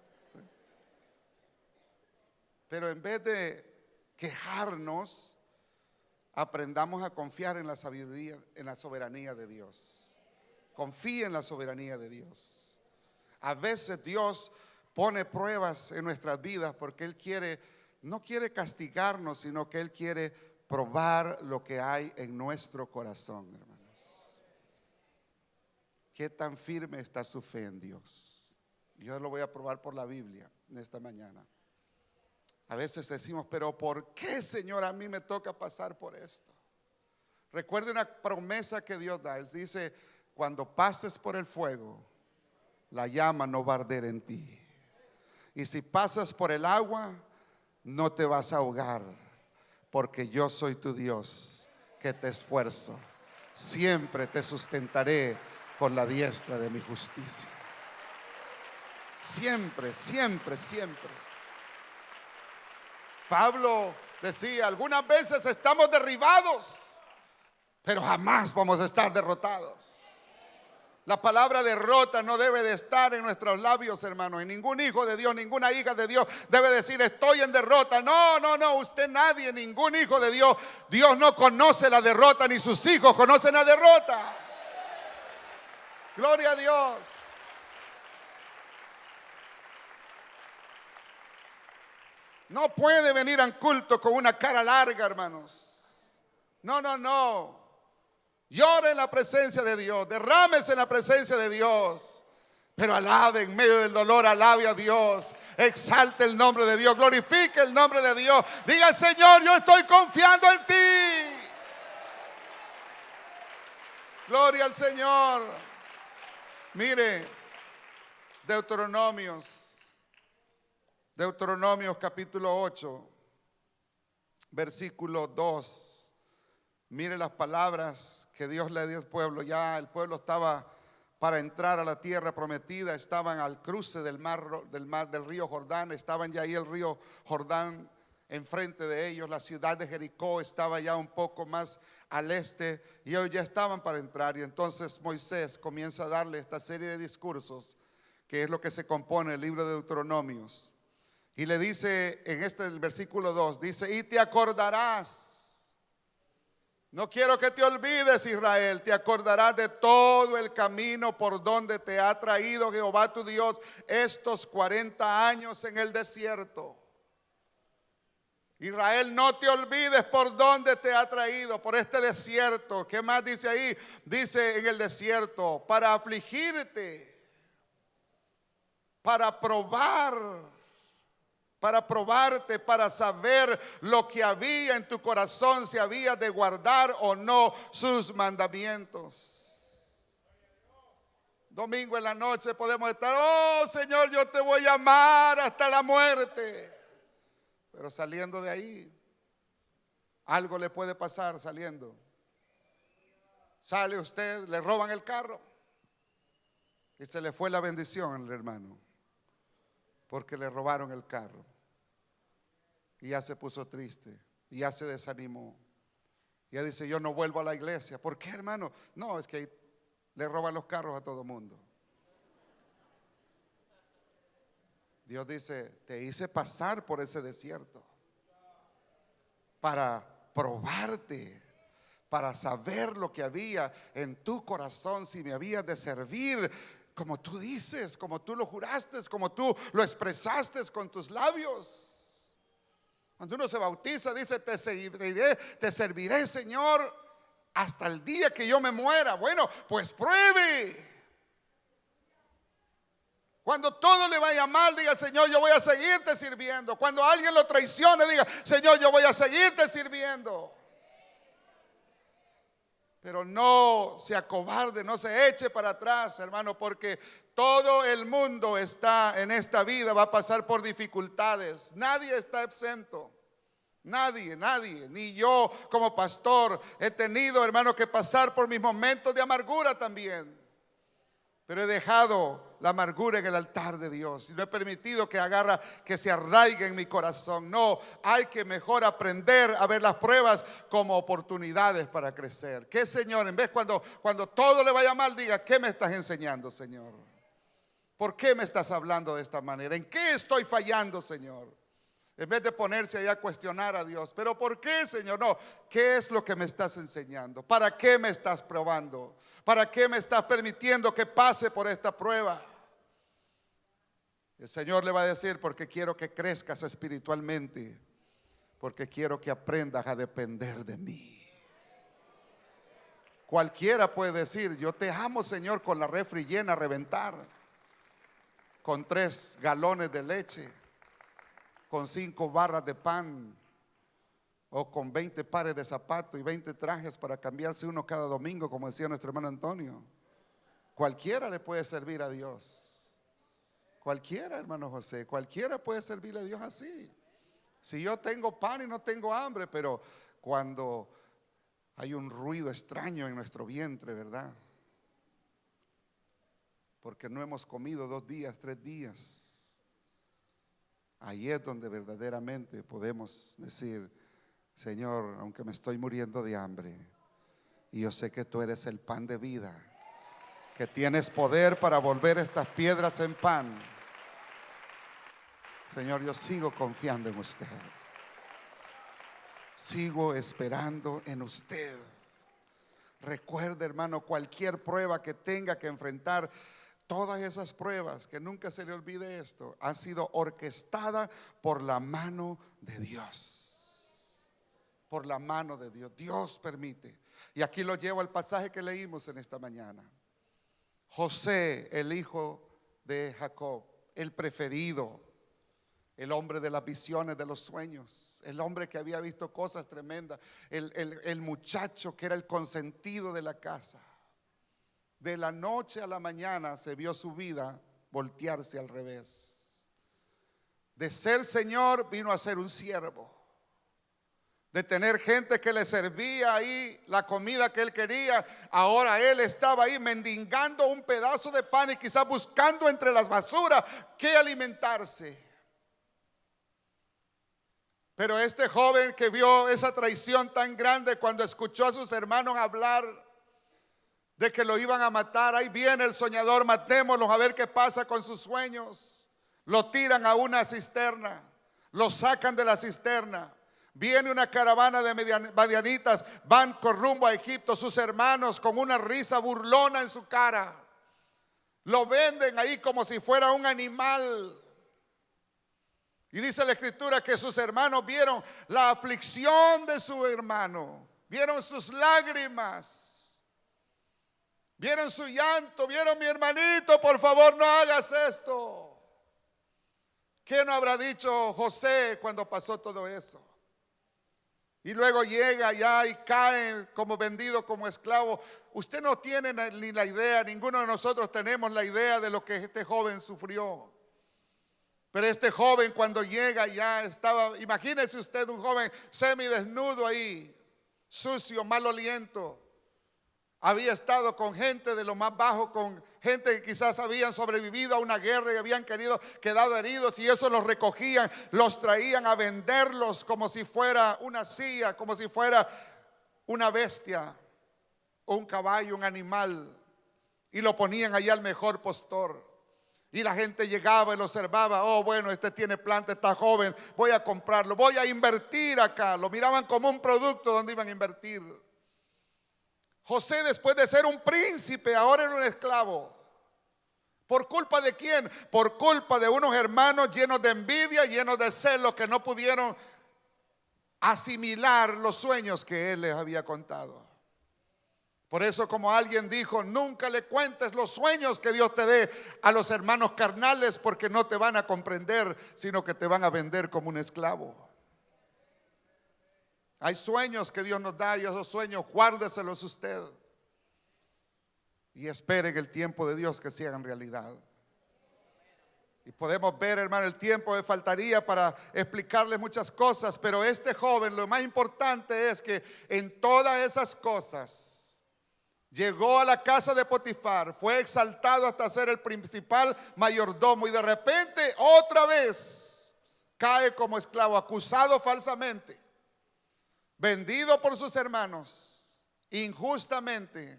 Pero en vez de quejarnos, aprendamos a confiar en la sabiduría, en la soberanía de Dios. Confía en la soberanía de Dios. A veces Dios pone pruebas en nuestras vidas porque Él no quiere castigarnos, sino que Él quiere probar lo que hay en nuestro corazón, hermanos. ¿Qué tan firme está su fe en Dios? Yo lo voy a probar por la Biblia en esta mañana. A veces decimos, pero ¿por qué, Señor, a mí me toca pasar por esto? Recuerde una promesa que Dios da. Él dice, cuando pases por el fuego, la llama no va a arder en ti. Y si pasas por el agua, no te vas a ahogar, porque yo soy tu Dios, que te esfuerzo. Siempre te sustentaré con la diestra de mi justicia. Siempre, siempre, siempre. Pablo decía, algunas veces estamos derribados, pero jamás vamos a estar derrotados. La palabra derrota no debe de estar en nuestros labios, hermano. Y ningún hijo de Dios, ninguna hija de Dios debe decir estoy en derrota. No, no, no, usted nadie, ningún hijo de Dios. Dios no conoce la derrota, ni sus hijos conocen la derrota. Gloria a Dios. No puede venir al culto con una cara larga, hermanos. No, no, no. Llore en la presencia de Dios, derrámese en la presencia de Dios, pero alabe en medio del dolor, alabe a Dios, exalte el nombre de Dios, glorifique el nombre de Dios. Diga, Señor, yo estoy confiando en ti. Gloria al Señor. Mire, Deuteronomios capítulo 8, versículo 2. Mire las palabras que Dios le dio al pueblo. Ya el pueblo estaba para entrar a la tierra prometida. Estaban al cruce del río Jordán. Estaban ya ahí el río Jordán enfrente de ellos. La ciudad de Jericó estaba ya un poco más al este. Y ellos ya estaban para entrar. Y entonces Moisés comienza a darle esta serie de discursos, que es lo que se compone el libro de Deuteronomios. Y le dice en el versículo 2, dice, y te acordarás. No quiero que te olvides, Israel, te acordarás de todo el camino por donde te ha traído Jehová tu Dios estos 40 años en el desierto. Israel, no te olvides por donde te ha traído, por este desierto. ¿Qué más dice ahí? Dice en el desierto, para afligirte, para probarte, para saber lo que había en tu corazón, si había de guardar o no sus mandamientos. Domingo en la noche podemos estar, oh Señor, yo te voy a amar hasta la muerte. Pero saliendo de ahí, algo le puede pasar saliendo. Sale usted, le roban el carro y se le fue la bendición al hermano, porque le robaron el carro. Y ya se puso triste, y ya se desanimó. Y ya dice, yo no vuelvo a la iglesia. ¿Por qué, hermano? No, es que le roban los carros a todo mundo. Dios dice, te hice pasar por ese desierto para probarte, para saber lo que había en tu corazón, si me habías de servir como tú dices, como tú lo juraste, como tú lo expresaste con tus labios. Cuando uno se bautiza, dice, te serviré, Señor, hasta el día que yo me muera. Bueno, pues pruebe. Cuando todo le vaya mal, diga, Señor, yo voy a seguirte sirviendo. Cuando alguien lo traicione, diga, Señor, yo voy a seguirte sirviendo. Pero no se acobarde, no se eche para atrás, hermano, porque todo el mundo está en esta vida, va a pasar por dificultades. Nadie está exento. Nadie, ni yo como pastor he tenido, hermano, que pasar por mis momentos de amargura también. Pero he dejado la amargura en el altar de Dios y no he permitido que se arraigue en mi corazón. No, hay que mejor aprender a ver las pruebas como oportunidades para crecer. ¿Qué, Señor? En vez cuando todo le vaya mal, diga, ¿qué me estás enseñando, Señor? ¿Por qué me estás hablando de esta manera? ¿En qué estoy fallando, Señor? En vez de ponerse ahí a cuestionar a Dios. ¿Pero por qué, Señor? No, ¿qué es lo que me estás enseñando? ¿Para qué me estás probando? ¿Para qué me estás permitiendo que pase por esta prueba? El Señor le va a decir: porque quiero que crezcas espiritualmente, porque quiero que aprendas a depender de mí. Cualquiera puede decir: yo te amo, Señor, con la refri llena a reventar, con 3 galones de leche, con 5 barras de pan, o con 20 pares de zapatos y 20 trajes para cambiarse uno cada domingo, como decía nuestro hermano Antonio. Cualquiera le puede servir a Dios. Cualquiera, hermano José, cualquiera puede servirle a Dios así. Si yo tengo pan y no tengo hambre, pero cuando hay un ruido extraño en nuestro vientre, ¿verdad? Porque no hemos comido 2 días, 3 días. Ahí es donde verdaderamente podemos decir: Señor, aunque me estoy muriendo de hambre, y yo sé que tú eres el pan de vida, que tienes poder para volver estas piedras en pan. Señor, yo sigo confiando en usted. Sigo esperando en usted. Recuerde, hermano, cualquier prueba que tenga que enfrentar, todas esas pruebas, que nunca se le olvide esto, ha sido orquestada por la mano de Dios. Por la mano de Dios. Dios permite. Y aquí lo llevo al pasaje que leímos en esta mañana. José, el hijo de Jacob, el preferido, el hombre de las visiones, de los sueños, el hombre que había visto cosas tremendas, el muchacho que era el consentido de la casa. De la noche a la mañana se vio su vida voltearse al revés. De ser señor vino a ser un siervo. De tener gente que le servía ahí la comida que él quería, ahora él estaba ahí mendigando un pedazo de pan y quizás buscando entre las basuras qué alimentarse. Pero este joven que vio esa traición tan grande, cuando escuchó a sus hermanos hablar de que lo iban a matar, ahí viene el soñador, matémoslo a ver qué pasa con sus sueños. Lo tiran a una cisterna, lo sacan de la cisterna. Viene una caravana de madianitas, van con rumbo a Egipto. Sus hermanos con una risa burlona en su cara lo venden ahí como si fuera un animal. Y dice la escritura que sus hermanos vieron la aflicción de su hermano, vieron sus lágrimas, vieron su llanto, vieron: mi hermanito, por favor no hagas esto. ¿Qué no habrá dicho José cuando pasó todo eso? Y luego llega allá y cae como vendido, como esclavo. Usted no tiene ni la idea, ninguno de nosotros tenemos la idea de lo que este joven sufrió. Pero este joven, cuando llega, ya estaba, imagínese usted un joven semidesnudo ahí, sucio, mal aliento. Había estado con gente de lo más bajo, con gente que quizás habían sobrevivido a una guerra y habían quedado heridos, y eso los recogían, los traían a venderlos como si fuera una silla, como si fuera una bestia o un caballo, un animal, y lo ponían allá al mejor postor. Y la gente llegaba y lo observaba: oh, bueno, este tiene planta, está joven, voy a comprarlo, voy a invertir acá. Lo miraban como un producto donde iban a invertir. José, después de ser un príncipe, ahora era un esclavo. ¿Por culpa de quién? Por culpa de unos hermanos llenos de envidia, llenos de celos, que no pudieron asimilar los sueños que él les había contado. Por eso, como alguien dijo, nunca le cuentes los sueños que Dios te dé a los hermanos carnales, porque no te van a comprender, sino que te van a vender como un esclavo. Hay sueños que Dios nos da, y esos sueños guárdeselos usted y esperen el tiempo de Dios que se hagan realidad. Y podemos ver, hermano, el tiempo me faltaría para explicarle muchas cosas, pero este joven, lo más importante es que en todas esas cosas llegó a la casa de Potifar, fue exaltado hasta ser el principal mayordomo, y de repente otra vez cae como esclavo, acusado falsamente, vendido por sus hermanos, injustamente,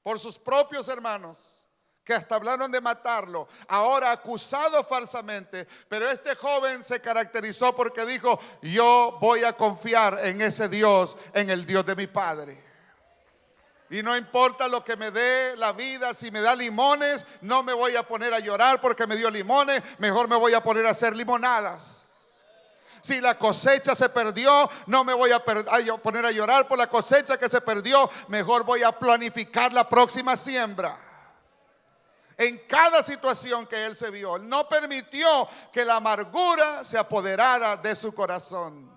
por sus propios hermanos, que hasta hablaron de matarlo, ahora acusado falsamente. Pero este joven se caracterizó porque dijo: yo voy a confiar en ese Dios, en el Dios de mi padre. Y no importa lo que me dé la vida, si me da limones, no me voy a poner a llorar porque me dio limones, mejor me voy a poner a hacer limonadas. Si la cosecha se perdió, no me voy a poner a llorar por la cosecha que se perdió, mejor voy a planificar la próxima siembra. En cada situación que él se vio, él no permitió que la amargura se apoderara de su corazón,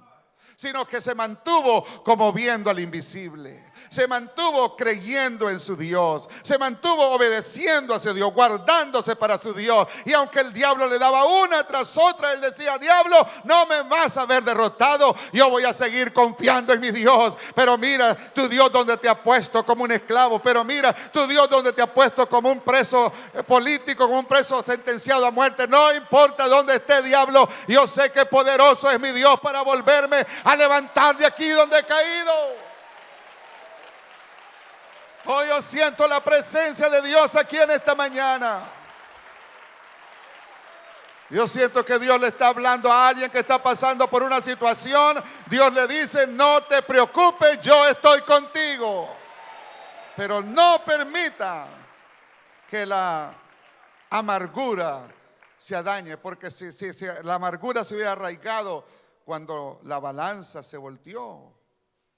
sino que se mantuvo como viendo al invisible. Se mantuvo creyendo en su Dios, se mantuvo obedeciendo a su Dios, guardándose para su Dios. Y aunque el diablo le daba una tras otra, él decía: diablo, no me vas a ver derrotado, yo voy a seguir confiando en mi Dios. Pero mira tu Dios donde te ha puesto como un esclavo, pero mira tu Dios donde te ha puesto como un preso político, como un preso sentenciado a muerte. No importa dónde esté, diablo, yo sé que poderoso es mi Dios para volverme a levantar de aquí donde he caído. Hoy yo siento la presencia de Dios aquí en esta mañana. Yo siento que Dios le está hablando a alguien que está pasando por una situación. Dios le dice: no te preocupes, yo estoy contigo. Pero no permita que la amargura se dañe, porque si la amargura se hubiera arraigado cuando la balanza se volteó,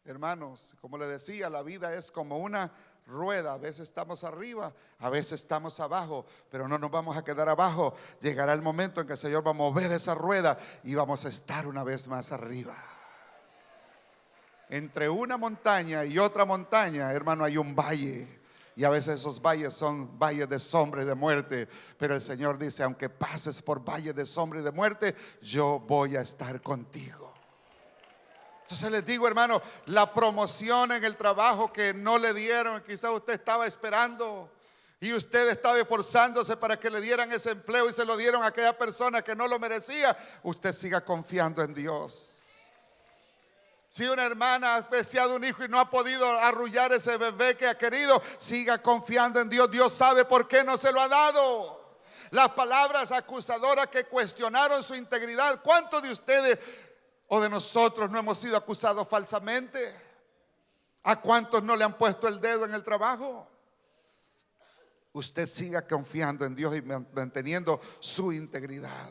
hermanos, como le decía, la vida es como una rueda. A veces estamos arriba, a veces estamos abajo, pero no nos vamos a quedar abajo. Llegará el momento en que el Señor va a mover esa rueda y vamos a estar una vez más arriba. Entre una montaña y otra montaña, hermano, hay un valle. Y a veces esos valles son valles de sombra y de muerte. Pero el Señor dice: aunque pases por valles de sombra y de muerte, yo voy a estar contigo. Entonces les digo, hermano, la promoción en el trabajo que no le dieron, quizás usted estaba esperando y usted estaba esforzándose para que le dieran ese empleo y se lo dieron a aquella persona que no lo merecía. Usted siga confiando en Dios. Si una hermana ha deseado un hijo y no ha podido arrullar ese bebé que ha querido, siga confiando en Dios. Dios sabe por qué no se lo ha dado. Las palabras acusadoras que cuestionaron su integridad, ¿cuántos de ustedes o de nosotros no hemos sido acusados falsamente? ¿A cuántos no le han puesto el dedo en el trabajo? Usted siga confiando en Dios y manteniendo su integridad.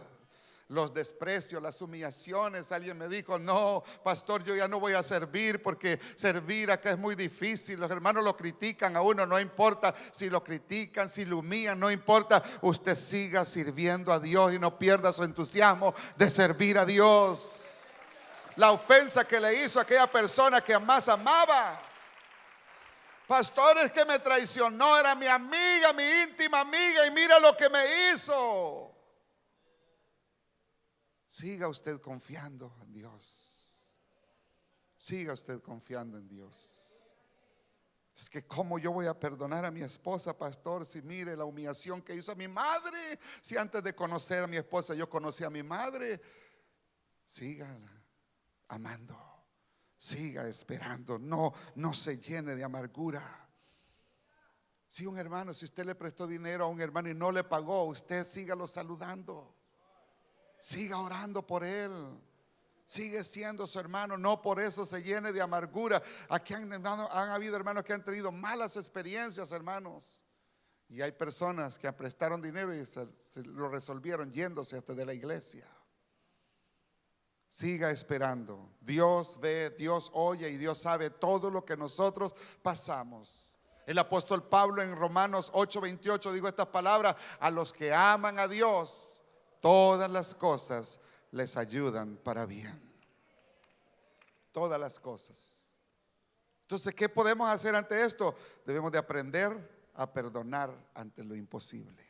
Los desprecios, las humillaciones. Alguien me dijo: no, pastor, yo ya no voy a servir porque servir acá es muy difícil. Los hermanos lo critican a uno, no importa si lo critican, si lo humillan, no importa. Usted siga sirviendo a Dios y no pierda su entusiasmo de servir a Dios. La ofensa que le hizo a aquella persona que más amaba: pastor, es que me traicionó, era mi amiga, mi íntima amiga, y mira lo que me hizo. Siga usted confiando en Dios. Siga usted confiando en Dios. Es que ¿cómo yo voy a perdonar a mi esposa, pastor, si mire la humillación que hizo a mi madre? Si antes de conocer a mi esposa yo conocí a mi madre. Siga amando, siga esperando, no se llene de amargura. Si un hermano, si usted le prestó dinero a un hermano y no le pagó, usted sígalo saludando, siga orando por él, sigue siendo su hermano, no por eso se llene de amargura. Aquí han habido hermanos que han tenido malas experiencias, hermanos, y hay personas que prestaron dinero y se lo resolvieron yéndose hasta de la iglesia. Siga esperando. Dios ve, Dios oye y Dios sabe todo lo que nosotros pasamos. El apóstol Pablo en Romanos 8:28 dijo estas palabras: a los que aman a Dios, todas las cosas les ayudan para bien. Todas las cosas. Entonces, ¿qué podemos hacer ante esto? Debemos de aprender a perdonar ante lo imposible.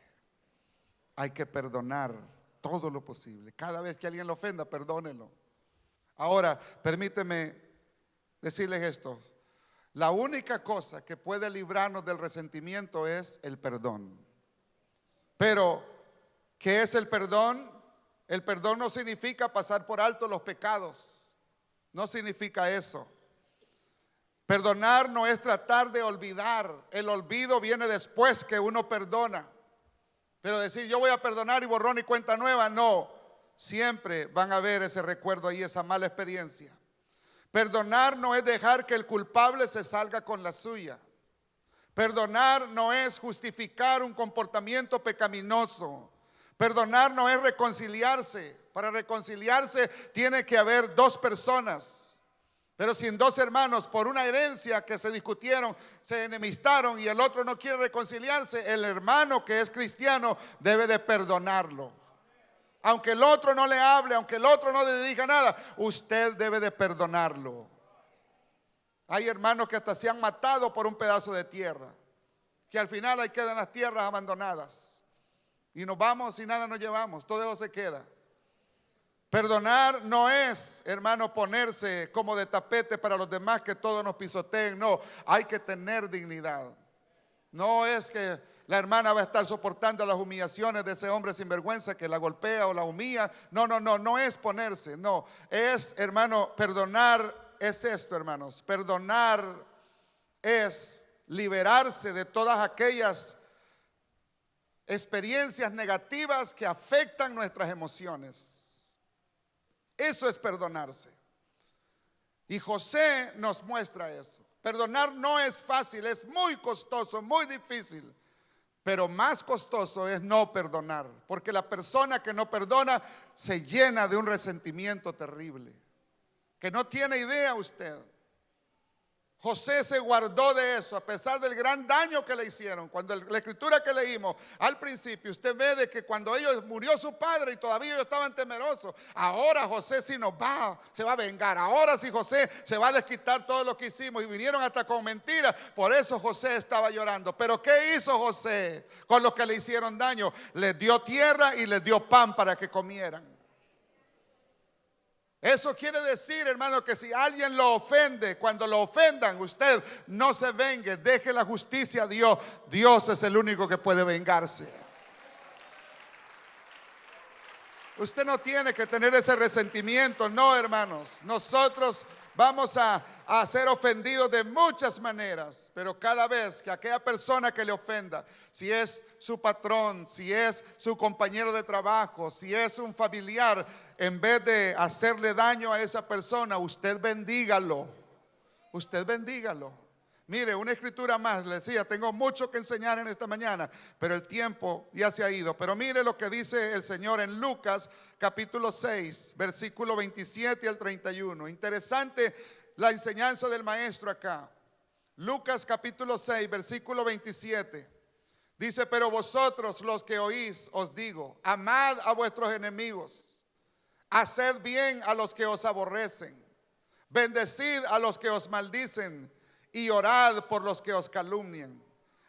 Hay que perdonar todo lo posible. Cada vez que alguien lo ofenda, perdónelo. Ahora, permíteme decirles esto: la única cosa que puede librarnos del resentimiento es el perdón. Pero, ¿qué es el perdón? El perdón no significa pasar por alto los pecados. No significa eso. Perdonar no es tratar de olvidar. El olvido viene después que uno perdona. Pero decir yo voy a perdonar y borrón y cuenta nueva, no. Siempre van a ver ese recuerdo ahí, esa mala experiencia. Perdonar no es dejar que el culpable se salga con la suya. Perdonar no es justificar un comportamiento pecaminoso. Perdonar no es reconciliarse. Para reconciliarse tiene que haber dos personas. Pero si en dos hermanos por una herencia que se discutieron, se enemistaron y el otro no quiere reconciliarse, el hermano que es cristiano debe de perdonarlo. Aunque el otro no le hable, aunque el otro no le diga nada, usted debe de perdonarlo. Hay hermanos que hasta se han matado por un pedazo de tierra, que al final ahí quedan las tierras abandonadas. Y nos vamos y nada nos llevamos, todo eso se queda. Perdonar no es, hermano, ponerse como de tapete para los demás que todos nos pisoteen. No, hay que tener dignidad. No es que la hermana va a estar soportando las humillaciones de ese hombre sinvergüenza que la golpea o la humilla. No es ponerse, no. Es, hermano, perdonar es esto, hermanos. Perdonar es liberarse de todas aquellas experiencias negativas que afectan nuestras emociones. Eso es perdonarse. Y José nos muestra eso. Perdonar no es fácil, es muy costoso, muy difícil. Pero más costoso es no perdonar, porque la persona que no perdona se llena de un resentimiento terrible, que no tiene idea usted. José se guardó de eso a pesar del gran daño que le hicieron. Cuando la escritura que leímos al principio, usted ve de que cuando murió su padre y todavía ellos estaban temerosos, ahora José sí se va a vengar. Ahora sí José se va a desquitar todo lo que hicimos, y vinieron hasta con mentiras. Por eso José estaba llorando. Pero ¿qué hizo José con los que le hicieron daño? Les dio tierra y les dio pan para que comieran. Eso quiere decir, hermano, que si alguien lo ofende, cuando lo ofendan, usted no se vengue, deje la justicia a Dios. Dios es el único que puede vengarse. Usted no tiene que tener ese resentimiento, no, hermanos. Nosotros vamos a ser ofendidos de muchas maneras, pero cada vez que aquella persona que le ofenda, si es su patrón, si es su compañero de trabajo, si es un familiar, en vez de hacerle daño a esa persona, usted bendígalo. Usted bendígalo. Mire, una escritura más, le decía, tengo mucho que enseñar en esta mañana, pero el tiempo ya se ha ido. Pero mire lo que dice el Señor en Lucas capítulo 6, versículo 27 al 31. Interesante la enseñanza del maestro acá. Lucas capítulo 6, versículo 27. Dice, pero vosotros los que oís, os digo, amad a vuestros enemigos, haced bien a los que os aborrecen, bendecid a los que os maldicen, y orad por los que os calumnian.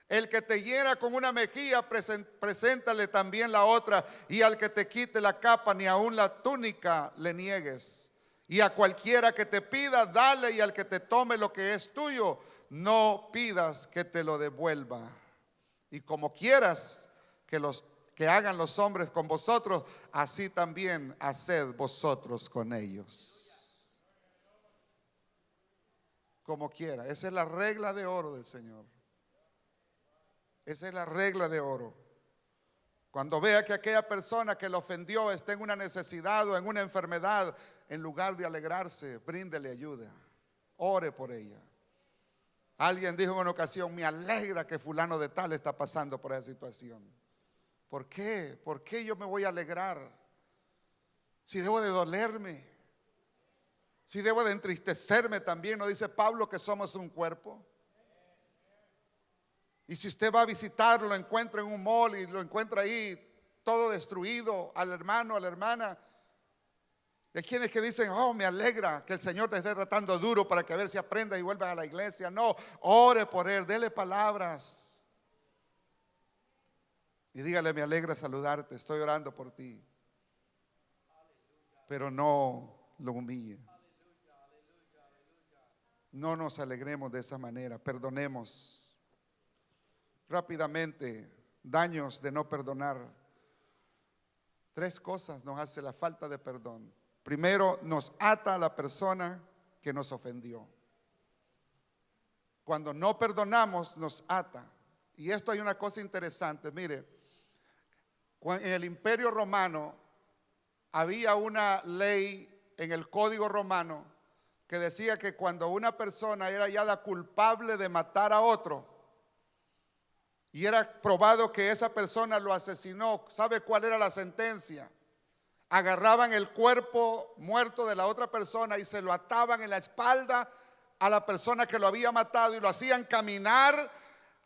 El que te hiera con una mejilla, preséntale también la otra, y al que te quite la capa, ni aun la túnica le niegues. Y a cualquiera que te pida, dale, y al que te tome lo que es tuyo, no pidas que te lo devuelva. Y como quieras que hagan los hombres con vosotros, así también haced vosotros con ellos. Como quiera. Esa es la regla de oro del Señor. Esa es la regla de oro. Cuando vea que aquella persona que lo ofendió está en una necesidad o en una enfermedad, en lugar de alegrarse, bríndele ayuda. Ore por ella. Alguien dijo en una ocasión, me alegra que fulano de tal está pasando por esa situación. ¿Por qué? ¿Por qué yo me voy a alegrar? Si debo de dolerme. Si debo de entristecerme también, ¿no dice Pablo que somos un cuerpo? Y si usted va a visitarlo, lo encuentra en un mall y lo encuentra ahí todo destruido, al hermano, a la hermana. Hay quienes que dicen, oh, me alegra que el Señor te esté tratando duro para que a ver si aprenda y vuelva a la iglesia. No, ore por él, dele palabras. Y dígale, me alegra saludarte, estoy orando por ti. Pero no lo humille. No nos alegremos de esa manera, perdonemos. Rápidamente, daños de no perdonar. 3 cosas nos hace la falta de perdón. Primero, nos ata a la persona que nos ofendió. Cuando no perdonamos, nos ata. Y esto hay una cosa interesante, mire, En el Imperio Romano había una ley en el Código Romano que decía que cuando una persona era hallada culpable de matar a otro y era probado que esa persona lo asesinó, ¿sabe cuál era la sentencia? Agarraban el cuerpo muerto de la otra persona y se lo ataban en la espalda a la persona que lo había matado y lo hacían caminar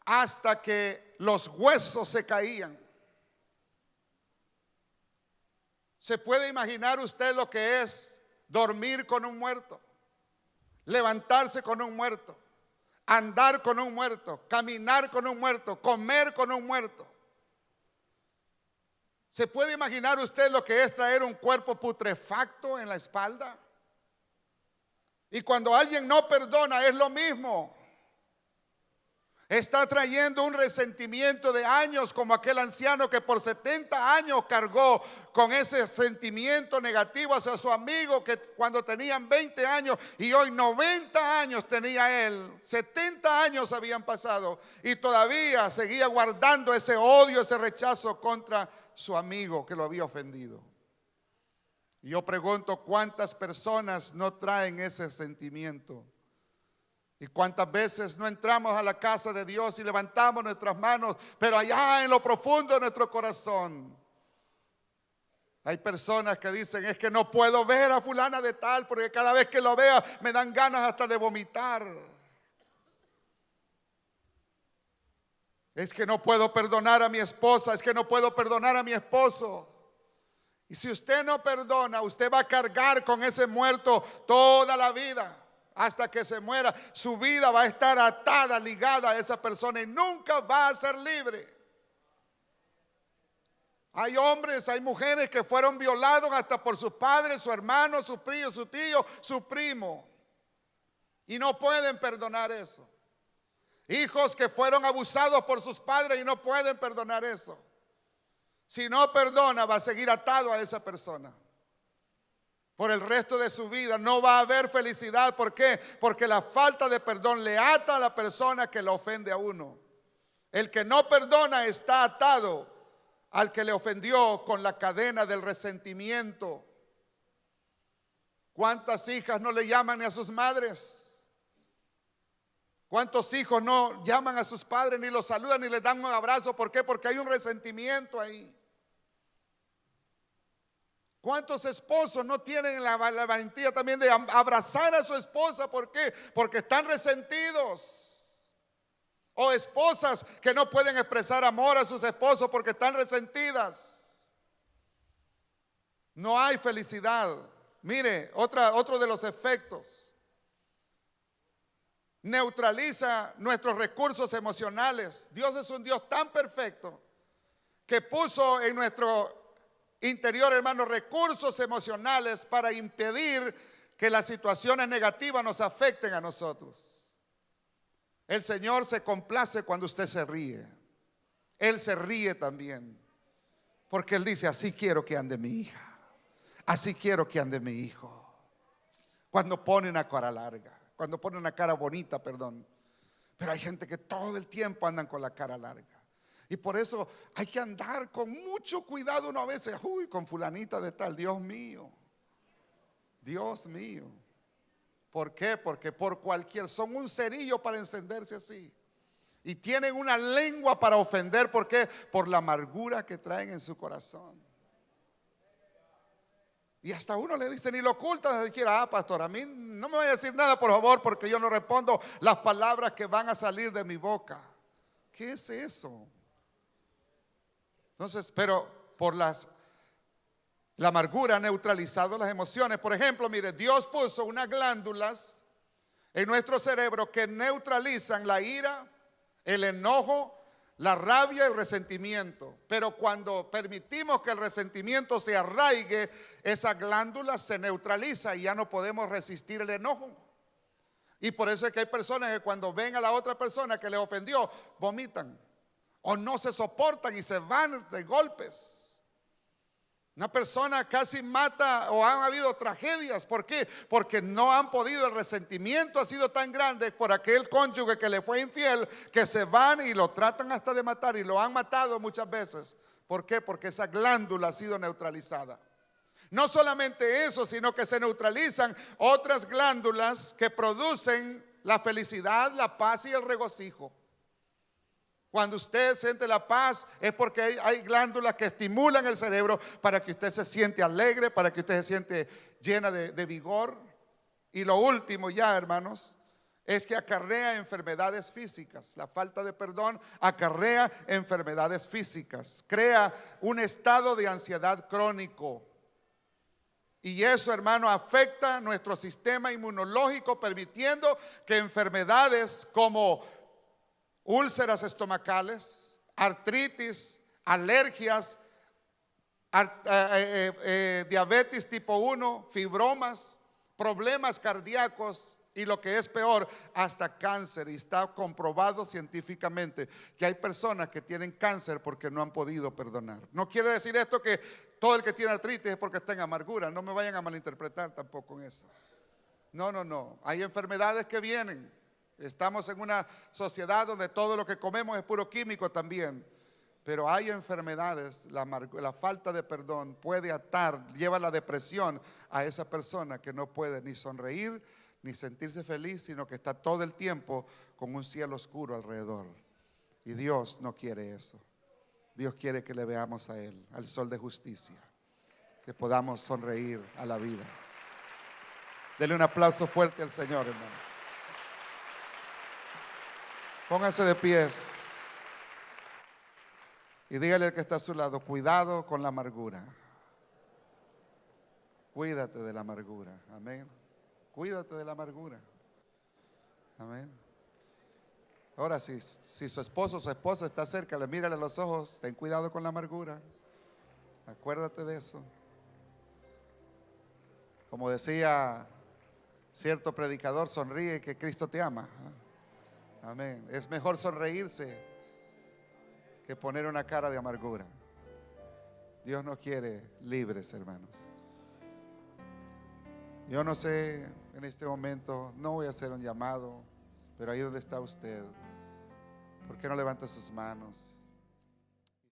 hasta que los huesos se caían. ¿Se puede imaginar usted lo que es dormir con un muerto? Levantarse con un muerto, andar con un muerto, caminar con un muerto, comer con un muerto. ¿Se puede imaginar usted lo que es traer un cuerpo putrefacto en la espalda? Y cuando alguien no perdona es lo mismo. Está trayendo un resentimiento de años, como aquel anciano que por 70 años cargó con ese sentimiento negativo hacia su amigo, que cuando tenían 20 años y hoy 90 años tenía él. 70 años habían pasado y todavía seguía guardando ese odio, ese rechazo contra su amigo que lo había ofendido. Y yo pregunto, ¿cuántas personas no traen ese sentimiento? Y cuántas veces no entramos a la casa de Dios y levantamos nuestras manos, pero allá en lo profundo de nuestro corazón hay personas que dicen: es que no puedo ver a fulana de tal, porque cada vez que lo vea me dan ganas hasta de vomitar. Es que no puedo perdonar a mi esposa, es que no puedo perdonar a mi esposo. Y si usted no perdona, usted va a cargar con ese muerto toda la vida. Hasta que se muera, su vida va a estar atada, ligada a esa persona y nunca va a ser libre. Hay hombres, hay mujeres que fueron violados hasta por sus padres, su hermano, su tío, su primo. Y no pueden perdonar eso. Hijos que fueron abusados por sus padres y no pueden perdonar eso. Si no perdona, va a seguir atado a esa persona. Por el resto de su vida no va a haber felicidad. ¿Por qué? Porque la falta de perdón le ata a la persona que lo ofende a uno. El que no perdona está atado al que le ofendió con la cadena del resentimiento. ¿Cuántas hijas no le llaman ni a sus madres? ¿Cuántos hijos no llaman a sus padres, ni los saludan, ni les dan un abrazo? ¿Por qué? Porque hay un resentimiento ahí. ¿Cuántos esposos no tienen la valentía también de abrazar a su esposa? ¿Por qué? Porque están resentidos. O esposas que no pueden expresar amor a sus esposos porque están resentidas. No hay felicidad. Mire, otro de los efectos. Neutraliza nuestros recursos emocionales. Dios es un Dios tan perfecto que puso en nuestro interior, hermanos, recursos emocionales para impedir que las situaciones negativas nos afecten a nosotros. El Señor se complace cuando usted se ríe. Él se ríe también, porque Él dice: así quiero que ande mi hija, así quiero que ande mi hijo. Cuando pone una cara larga, cuando pone una cara bonita, perdón. Pero hay gente que todo el tiempo andan con la cara larga. Y por eso hay que andar con mucho cuidado uno a veces. Uy, con fulanita de tal, Dios mío. Dios mío. ¿Por qué? Porque son un cerillo para encenderse así. Y tienen una lengua para ofender. ¿Por qué? Por la amargura que traen en su corazón. Y hasta uno le dice, ni lo oculta ni siquiera: pastor, a mí no me vaya a decir nada, por favor, porque yo no respondo las palabras que van a salir de mi boca. ¿Qué es eso? Entonces, pero por la amargura ha neutralizado las emociones. Por ejemplo, mire, Dios puso unas glándulas en nuestro cerebro que neutralizan la ira, el enojo, la rabia y el resentimiento. Pero cuando permitimos que el resentimiento se arraigue, esa glándula se neutraliza y ya no podemos resistir el enojo. Y por eso es que hay personas que cuando ven a la otra persona que les ofendió, vomitan. O no se soportan y se van de golpes. Una persona casi mata, o han habido tragedias. ¿Por qué? Porque no han podido. El resentimiento ha sido tan grande por aquel cónyuge que le fue infiel, que se van y lo tratan hasta de matar, y lo han matado muchas veces. ¿Por qué? Porque esa glándula ha sido neutralizada. No solamente eso, sino que se neutralizan otras glándulas que producen la felicidad, la paz y el regocijo. Cuando usted siente la paz es porque hay glándulas que estimulan el cerebro para que usted se siente alegre, para que usted se siente llena de vigor. Y lo último ya, hermanos, es que acarrea enfermedades físicas. La falta de perdón acarrea enfermedades físicas, crea un estado de ansiedad crónico. Y eso, hermano, afecta nuestro sistema inmunológico, permitiendo que enfermedades como úlceras estomacales, artritis, alergias, diabetes tipo 1, fibromas, problemas cardíacos y lo que es peor, hasta cáncer. Y está comprobado científicamente que hay personas que tienen cáncer porque no han podido perdonar. No quiere decir esto que todo el que tiene artritis es porque está en amargura. No me vayan a malinterpretar tampoco en eso. No. Hay enfermedades que vienen. Estamos en una sociedad donde todo lo que comemos es puro químico también. Pero hay enfermedades, la falta de perdón puede atar, lleva la depresión a esa persona que no puede ni sonreír ni sentirse feliz, sino que está todo el tiempo con un cielo oscuro alrededor. Y Dios no quiere eso. Dios quiere que le veamos a Él, al sol de justicia, que podamos sonreír a la vida. Denle un aplauso fuerte al Señor, hermanos. Pónganse de pies y dígale al que está a su lado: cuidado con la amargura. Cuídate de la amargura. Amén. Cuídate de la amargura. Amén. Ahora, si su esposo o su esposa está cerca, le mírale a los ojos: ten cuidado con la amargura. Acuérdate de eso. Como decía cierto predicador, sonríe que Cristo te ama. Amén. Es mejor sonreírse que poner una cara de amargura. Dios nos quiere libres, hermanos. Yo no sé, en este momento no voy a hacer un llamado, pero ahí donde está usted, ¿por qué no levanta sus manos?